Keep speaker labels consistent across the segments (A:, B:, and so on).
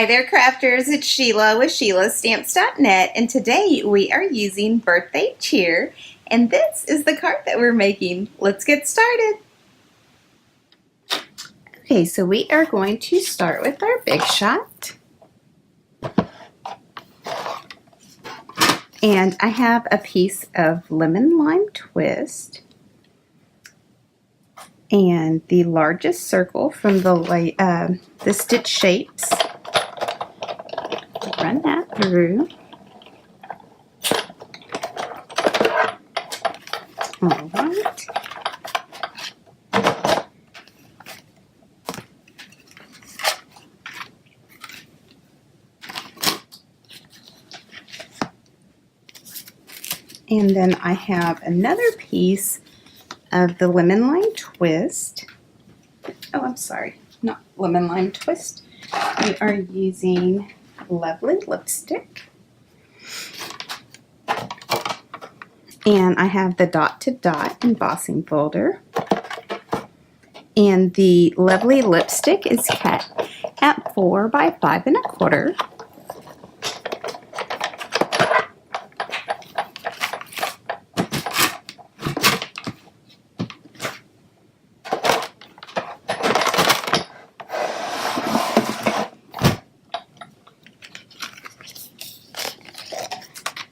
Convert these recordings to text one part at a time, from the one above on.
A: Hi there, crafters. It's Sheila with SheilaStamps.net, and today we are using Birthday Cheer, and this is the card that we're making. Let's get started. Okay, so we are going to start with our Big Shot. And I have a piece of lemon lime twist and the largest circle from the stitch shapes. Run that through. All right. And then I have another piece of the lemon lime twist. Oh, I'm sorry, not lemon lime twist. We are using Lovely lipstick. And I have the dot to dot embossing folder. And the Lovely lipstick is cut at 4 by 5 1/4.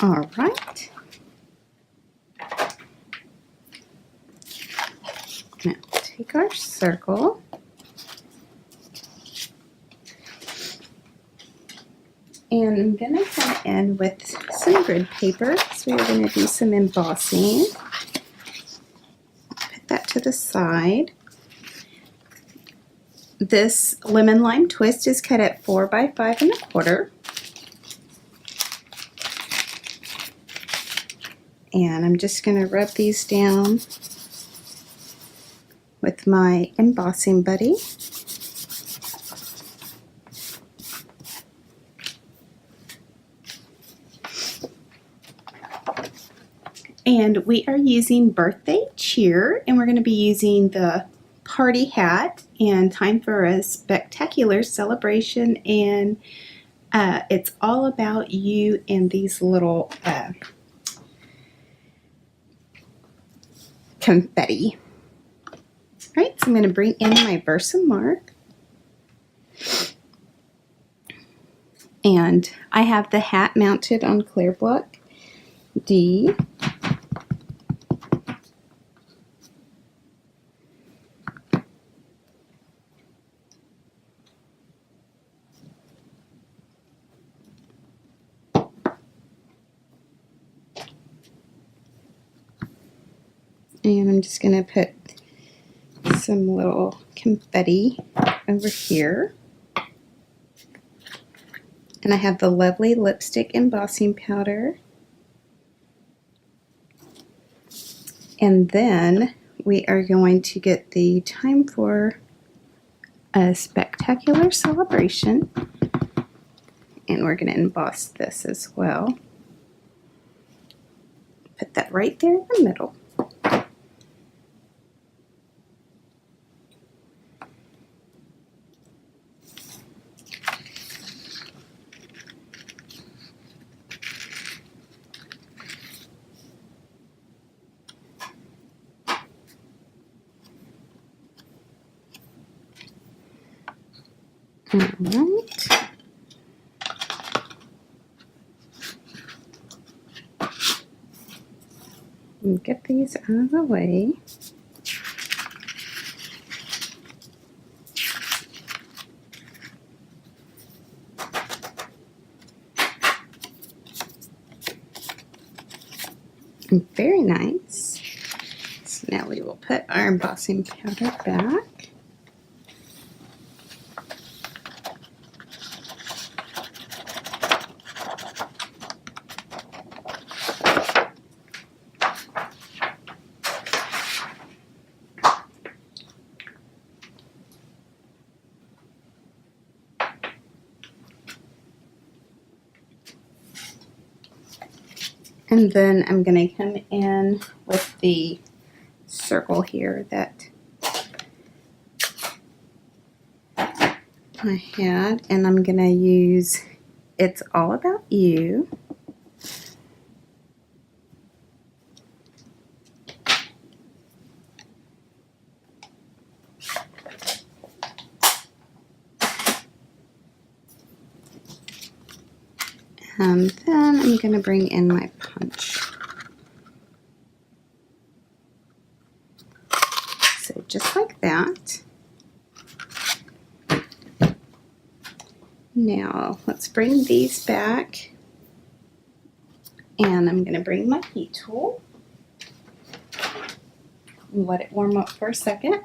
A: All right. Now take our circle and I'm going to come in with some grid paper. So we're going to do some embossing. Put that to the side. This lemon lime twist is cut at 4 by 5 1/4. And I'm just going to rub these down with my embossing buddy. And we are using Birthday Cheer, and we're going to be using the party hat and time for a spectacular celebration, and it's all about you and these little confetti. All right, so I'm going to bring in my VERSAMARK, and I have the hat mounted on clear block D. And I'm just going to put some little confetti over here. And I have the Lovely lipstick embossing powder. And then we are going to get the time for a spectacular celebration. And we're going to emboss this as well. Put that right there in the middle. All right. And get these out of the way. Very nice. So now we will put our embossing powder back. And then I'm going to come in with the circle here that my hat, and I'm going to use It's All About You. And then I'm going to bring in my punch. So just like that. Now let's bring these back. And I'm going to bring my heat tool and let it warm up for a second.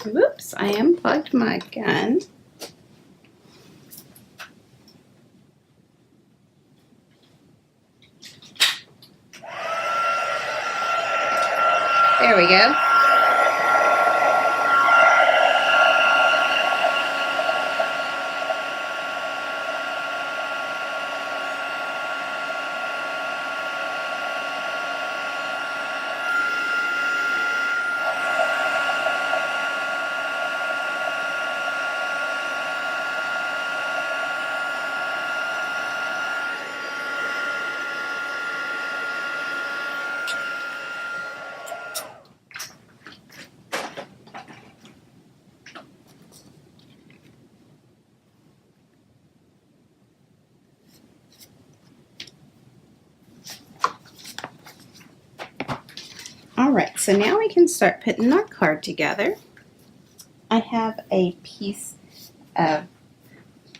A: Whoops, I unplugged my gun. There we go. Alright, so now we can start putting our card together. I have a piece of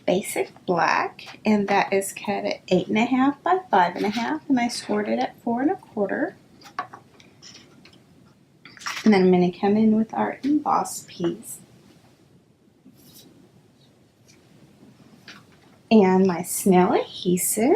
A: basic black, and that is cut at 8.5 by 5.5, and I scored it at 4 1/4. And then I'm going to come in with our emboss piece and my SNAIL adhesive.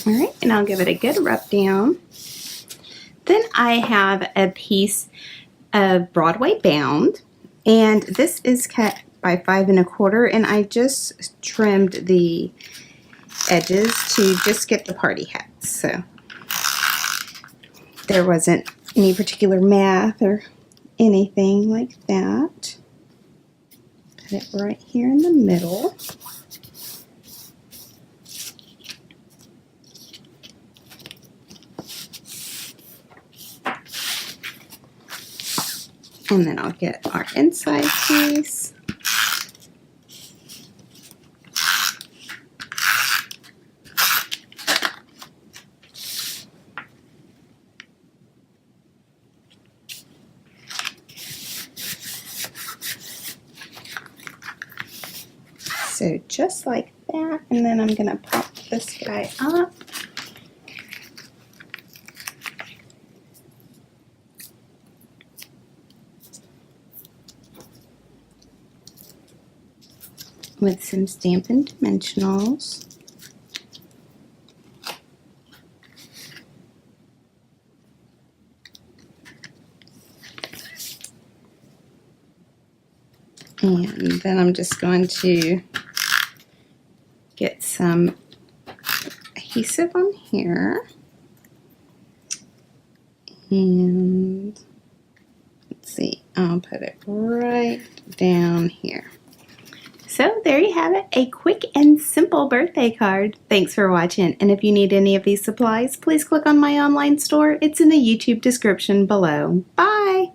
A: Alright, and I'll give it a good rub down. Then I have a piece of Broadway bound, and this is cut by 5 1/4, and I just trimmed the edges to just get the party hat. So there wasn't any particular math or anything like that. Put it right here in the middle. And then I'll get our inside piece. So just like that, and then I'm going to pop this guy up. With some Stampin' Dimensionals. And then I'm just going to get some adhesive on here. And let's see, I'll put it right down here. So So there you have it, a quick and simple birthday card. Thanks for watching, and if you need any of these supplies, please click on my online store. It's in the YouTube description below. Bye!